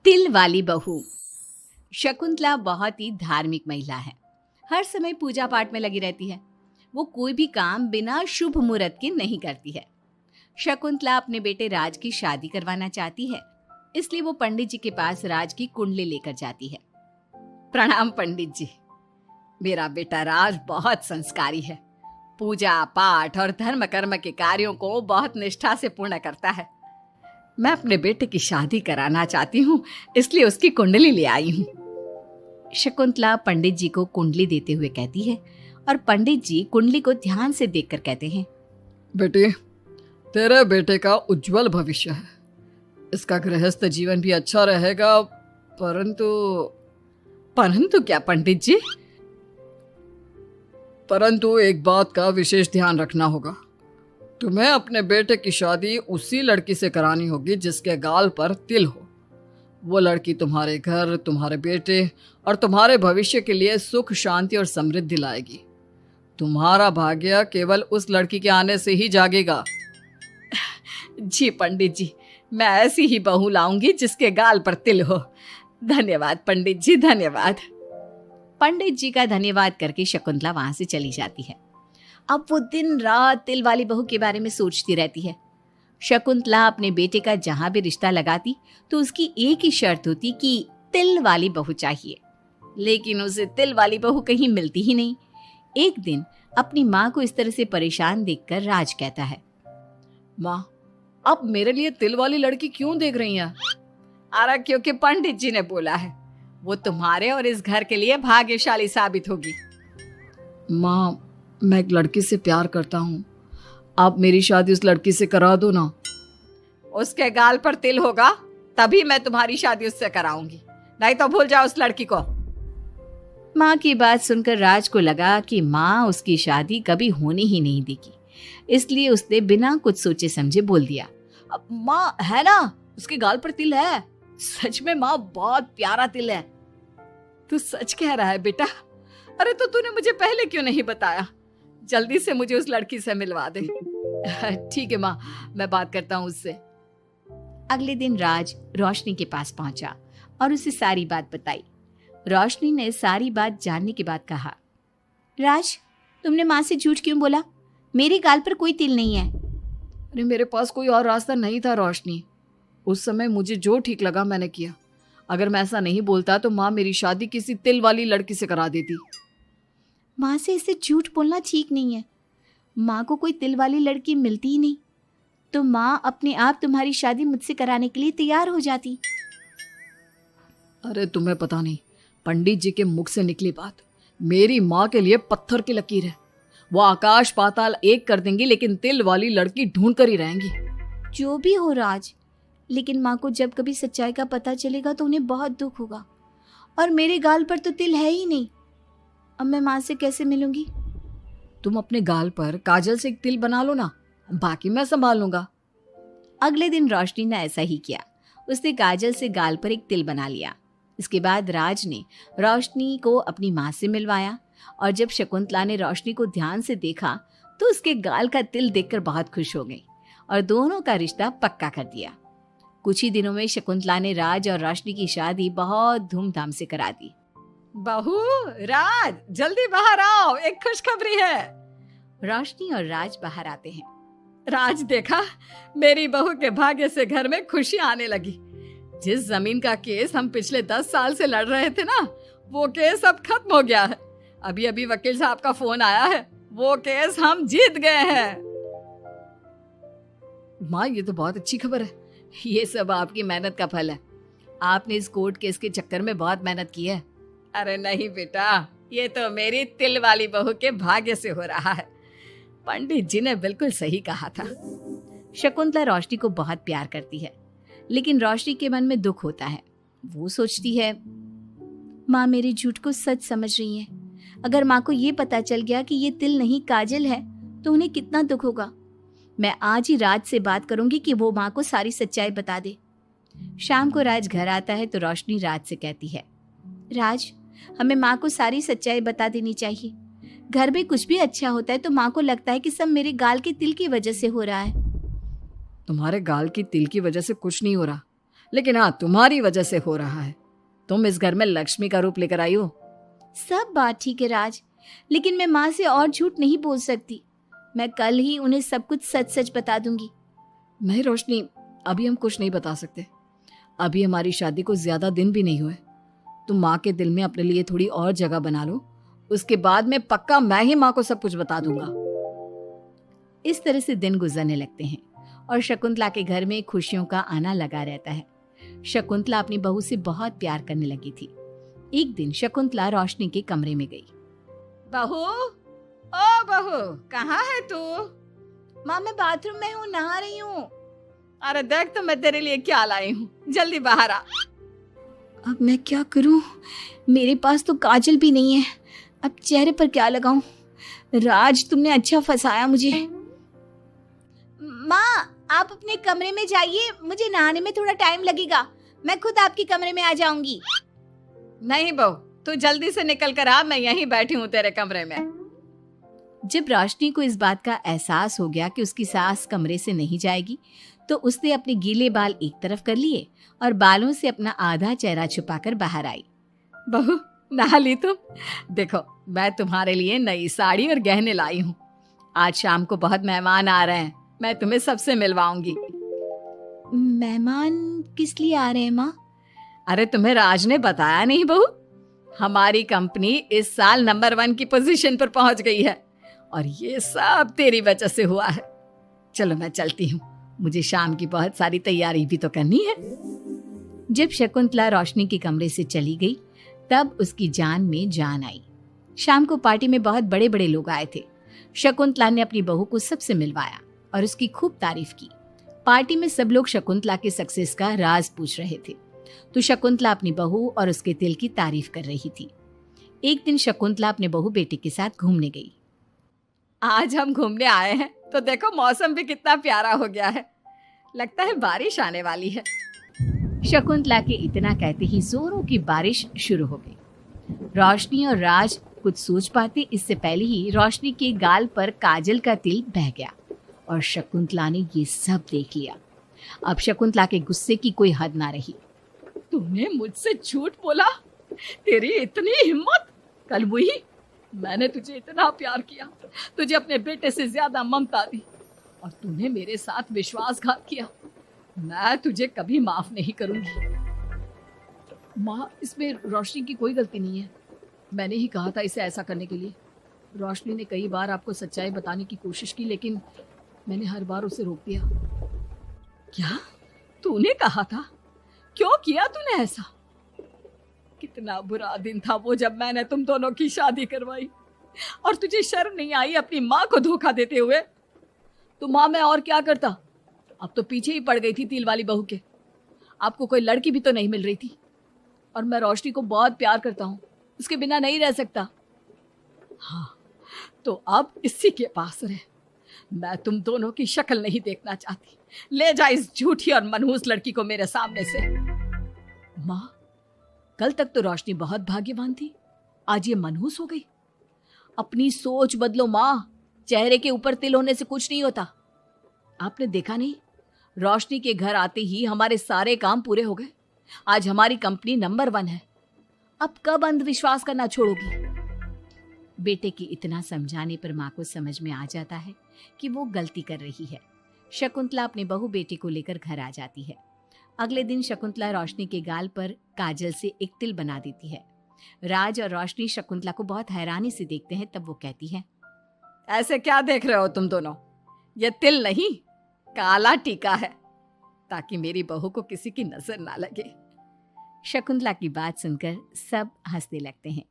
तिल वाली बहू। शकुंतला बहुत ही धार्मिक महिला है। हर समय पूजा पाठ में लगी रहती है। वो कोई भी काम बिना शुभ मुहूर्त के नहीं करती है। शकुंतला अपने बेटे राज की शादी करवाना चाहती है, इसलिए वो पंडित जी के पास राज की कुंडली लेकर जाती है। प्रणाम पंडित जी। मेरा बेटा राज बहुत संस्कारी है। पूजा पाठ और धर्म कर्म के कार्यों को बहुत निष्ठा से पूर्ण करता है। मैं अपने बेटे की शादी कराना चाहती हूँ, इसलिए उसकी कुंडली ले आई हूँ। शकुंतला पंडित जी को कुंडली देते हुए कहती है और पंडित जी कुंडली को ध्यान से देखकर कहते हैं, बेटे, तेरे बेटे का उज्जवल भविष्य है। इसका गृहस्थ जीवन भी अच्छा रहेगा, परंतु क्या पंडित जी? परंतु एक बात का विशेष ध्यान रखना होगा। तुम्हें अपने बेटे की शादी उसी लड़की से करानी होगी जिसके गाल पर तिल हो। वो लड़की तुम्हारे घर, तुम्हारे बेटे और तुम्हारे भविष्य के लिए सुख, शांति और समृद्धि लाएगी। तुम्हारा भाग्य केवल उस लड़की के आने से ही जागेगा। जी पंडित जी, मैं ऐसी ही बहू लाऊंगी जिसके गाल पर तिल हो। धन्यवाद पंडित जी, धन्यवाद। पंडित जी का धन्यवाद करके शकुंतला वहां से चली जाती है। अब वो दिन रात तिल वाली बहू के बारे में सोचती रहती है। शकुंतला अपने बेटे का जहां भी रिश्ता लगाती तो उसकी एक ही शर्त होती कि तिल वाली बहू चाहिए, लेकिन उसे तिल वाली बहू कहीं मिलती ही नहीं। एक दिन अपनी माँ को इस तरह से परेशान देखकर राज कहता है, माँ, आप मेरे लिए तिल वाली लड़की क्यों देख रही हैं? अरे क्योंकि पंडित जी ने बोला है, वो तुम्हारे और इस घर के लिए भाग्यशाली साबित होगी। माँ, मैं एक लड़की से प्यार करता हूँ। आप मेरी शादी उस लड़की से करा दो ना। उसके गाल पर तिल होगा तभी मैं तुम्हारी शादी उससे कराऊंगी, नहीं तो भूल जाओ उस लड़की को। माँ की बात सुनकर राज को लगा कि माँ उसकी शादी कभी होने ही नहीं देगी, इसलिए उसने बिना कुछ सोचे समझे बोल दिया, माँ है ना, उसके गाल पर तिल है। सच में माँ, बहुत प्यारा तिल है। तू सच कह रहा है बेटा? अरे तो तूने मुझे पहले क्यों नहीं बताया? जल्दी से मुझे उस लड़की से मिलवा दे। ठीक है माँ, मैं बात करता हूँ उससे। अगले दिन राज रोशनी के पास पहुंचा और उसे सारी बात बताई। रोशनी ने सारी बात जानने के बाद कहा, राज, तुमने माँ से झूठ क्यों बोला? मेरे गाल पर कोई तिल नहीं है। अरे मेरे पास कोई और रास्ता नहीं था रोशनी। उस समय मुझे जो ठीक लगा मैंने किया। अगर मैं ऐसा नहीं बोलता तो माँ मेरी शादी किसी तिल वाली लड़की से करा देती। माँ से इसे झूठ बोलना ठीक नहीं है। माँ को कोई तिल वाली लड़की मिलती ही नहीं, तो माँ अपने आप तुम्हारी शादी मुझसे कराने के लिए तैयार हो जाती। अरे तुम्हें पता नहीं, पंडित जी के मुख से निकली बात मेरी माँ के लिए पत्थर की लकीर है। वो आकाश पाताल एक कर देंगी, लेकिन तिल वाली लड़की ढूंढ कर ही रहेंगी। जो भी हो राज, लेकिन माँ को जब कभी सच्चाई का पता चलेगा तो उन्हें बहुत दुख होगा। और मेरे गाल पर तो तिल है ही नहीं, अब मैं माँ से कैसे मिलूंगी? तुम अपने गाल पर काजल से एक तिल बना लो ना, बाकी मैं संभाल लूंगा। अगले दिन रोशनी ने ऐसा ही किया। उसने काजल से गाल पर एक तिल बना लिया। इसके बाद राज ने रोशनी को अपनी माँ से मिलवाया, और जब शकुंतला ने रोशनी को ध्यान से देखा तो उसके गाल का तिल देखकर बहुत खुश हो गई और दोनों का रिश्ता पक्का कर दिया। कुछ ही दिनों में शकुंतला ने राज और रोशनी की शादी बहुत धूमधाम से करा दी। बहू, राज, जल्दी बाहर आओ, एक खुशखबरी है। रोशनी और राज बाहर आते हैं। राज, देखा, मेरी बहू के भाग्य से घर में खुशी आने लगी। जिस जमीन का केस हम पिछले 10 साल से लड़ रहे थे ना, वो केस अब खत्म हो गया है। अभी अभी वकील साहब का फोन आया है, वो केस हम जीत गए हैं। माँ, ये तो बहुत अच्छी खबर है। ये सब आपकी मेहनत का फल है। आपने इस कोर्ट केस के चक्कर में बहुत मेहनत की है। अरे नहीं बेटा, ये तो मेरी तिल वाली बहू के भाग्य से हो रहा है। पंडित जी ने बिल्कुल सही कहा था। शकुंतला रोशनी को बहुत प्यार करती है, लेकिन रोशनी के मन में दुख होता है। वो सोचती है, माँ मेरे झूठ को सच समझ रही है। अगर माँ को ये पता चल गया कि ये तिल नहीं काजल है तो उन्हें कितना दुख होगा। मैं आज ही राज से बात करूंगी कि वो माँ को सारी सच्चाई बता दे। शाम को राज घर आता है तो रोशनी राज से कहती है, राज, हमें माँ को सारी सच्चाई बता देनी चाहिए। घर में कुछ भी अच्छा होता है तो माँ को लगता है कि सब मेरे गाल के तिल की वजह से हो रहा है। तुम्हारे गाल की तिल की वजह से कुछ नहीं हो रहा। लेकिन हाँ, तुम्हारी वजह से हो रहा है। तुम इस घर में लक्ष्मी का रूप लेकर आई हो। सब बात ठीक है राज, लेकिन मैं माँ से और झूठ नहीं बोल सकती। मैं कल ही उन्हें सब कुछ सच सच बता दूंगी। नहीं रोशनी, अभी हम कुछ नहीं बता सकते। अभी हमारी शादी को ज्यादा दिन भी नहीं हुए। तुम माँ के दिल में अपने लिए थोड़ी और जगह बना लो, उसके बाद में पक्का मैं ही माँ को सब कुछ बता दूंगा। इस तरह से दिन गुजरने लगते हैं और शकुंतला के घर में खुशियों का आना लगा रहता है। शकुंतला अपनी बहू से बहुत प्यार करने लगी थी। एक दिन शकुंतला रोशनी के कमरे में गई। बहू, ओ बहू, कहाँ है तू? माँ मैं बाथरूम में हूँ, नहा रही हूँ। अरे देख तो मैं तेरे लिए क्या लाई हूँ, जल्दी बाहर आ। अब मैं क्या करूँ? मेरे पास तो काजल भी नहीं है, अब चेहरे पर क्या लगाऊं? राज तुमने अच्छा फंसाया मुझे। माँ आप अपने कमरे में जाइए, मुझे नहाने में थोड़ा टाइम लगेगा, मैं खुद आपके कमरे में आ जाऊंगी। नहीं बहू, तू जल्दी से निकल कर आ, मैं यहीं बैठी हूँ तेरे कमरे में। जब रोशनी को इस बात का एहसास हो गया कि उसकी सास कमरे से नहीं जाएगी, तो उसने अपने गीले बाल एक तरफ कर लिए और बालों से अपना आधा चेहरा छुपाकर बाहर आई। बहू नहा ली तुम? देखो मैं तुम्हारे लिए नई साड़ी और गहने लाई हूँ। आज शाम को बहुत मेहमान आ रहे हैं, मैं तुम्हें सबसे मिलवाऊंगी। मेहमान किस लिए आ रहे हैं माँ? अरे तुम्हें राज ने बताया नहीं बहू? हमारी कंपनी इस साल नंबर 1 की पोजीशन पर पहुंच गई है और ये सब तेरी वजह से हुआ है। चलो मैं चलती हूँ, मुझे शाम की बहुत सारी तैयारी भी तो करनी है। जब शकुंतला रोशनी के कमरे से चली गई, तब उसकी जान में जान आई। शाम को पार्टी में बहुत बड़े बड़े लोग आए थे। शकुंतला ने अपनी बहू को सबसे मिलवाया और उसकी खूब तारीफ की। पार्टी में सब लोग शकुंतला के सक्सेस का राज पूछ रहे थे, तो शकुंतला अपनी बहू और उसके दिल की तारीफ कर रही थी। एक दिन शकुंतला अपने बहू बेटे के साथ घूमने गई। आज हम घूमने आए हैं तो देखो मौसम भी कितना प्यारा हो गया है, लगता है बारिश आने वाली है। शकुंतला के इतना कहते ही जोरों की बारिश शुरू हो गई। रोशनी और राज कुछ सोच पाते इससे पहले ही रोशनी के गाल पर काजल का तिल बह गया और शकुंतला ने ये सब देख लिया। अब शकुंतला के गुस्से की कोई हद ना रही। तूने मुझसे झूठ बोला? तेरी इतनी हिम्मत? कल वही मैंने तुझे इतना प्यार किया, तुझे अपने बेटे से ज्यादा ममता दी और तूने मेरे साथ विश्वासघात किया। मैं तुझे कभी माफ नहीं करूंगी। माँ, इसमें रोशनी की कोई गलती नहीं है। मैंने ही कहा था इसे ऐसा करने के लिए। रोशनी ने कई बार आपको सच्चाई बताने की कोशिश की, लेकिन मैंने हर बार उसे रोक दिया। क्या तूने कहा था? क्यों किया तूने ऐसा? कितना बुरा दिन था वो जब मैंने तुम दोनों की शादी करवाई और तुझे शर्म नहीं आई अपनी माँ को धोखा देते हुए? तो माँ मैं और क्या करता? अब तो पीछे ही पड़ गई थी तिल वाली बहू के। आपको कोई लड़की भी तो नहीं मिल रही थी और मैं रोशनी को बहुत प्यार करता हूँ, उसके बिना नहीं रह सकता। हाँ तो अब इसी के पास रहे। मैं तुम दोनों की शक्ल नहीं देखना चाहती। ले जा इस झूठी और मनहूस लड़की को मेरे सामने से। माँ, कल तक तो रोशनी बहुत भाग्यवान थी, आज ये मनहूस हो गई। अपनी सोच बदलो माँ, चेहरे के ऊपर तिल होने से कुछ नहीं होता। आपने देखा नहीं, रोशनी के घर आते ही हमारे सारे काम पूरे हो गए। आज हमारी कंपनी नंबर 1 है। अब कब अंधविश्वास करना छोड़ोगी? बेटे की इतना समझाने पर माँ को समझ में आ जाता है कि वो गलती कर रही है। शकुंतला अपने बहू बेटे को लेकर घर आ जाती है। अगले दिन शकुंतला रोशनी के गाल पर काजल से एक तिल बना देती है। राज और रोशनी शकुंतला को बहुत हैरानी से देखते हैं। तब वो कहती है, ऐसे क्या देख रहे हो तुम दोनों? ये तिल नहीं, काला टीका है, ताकि मेरी बहू को किसी की नजर ना लगे। शकुंतला की बात सुनकर सब हंसने लगते हैं।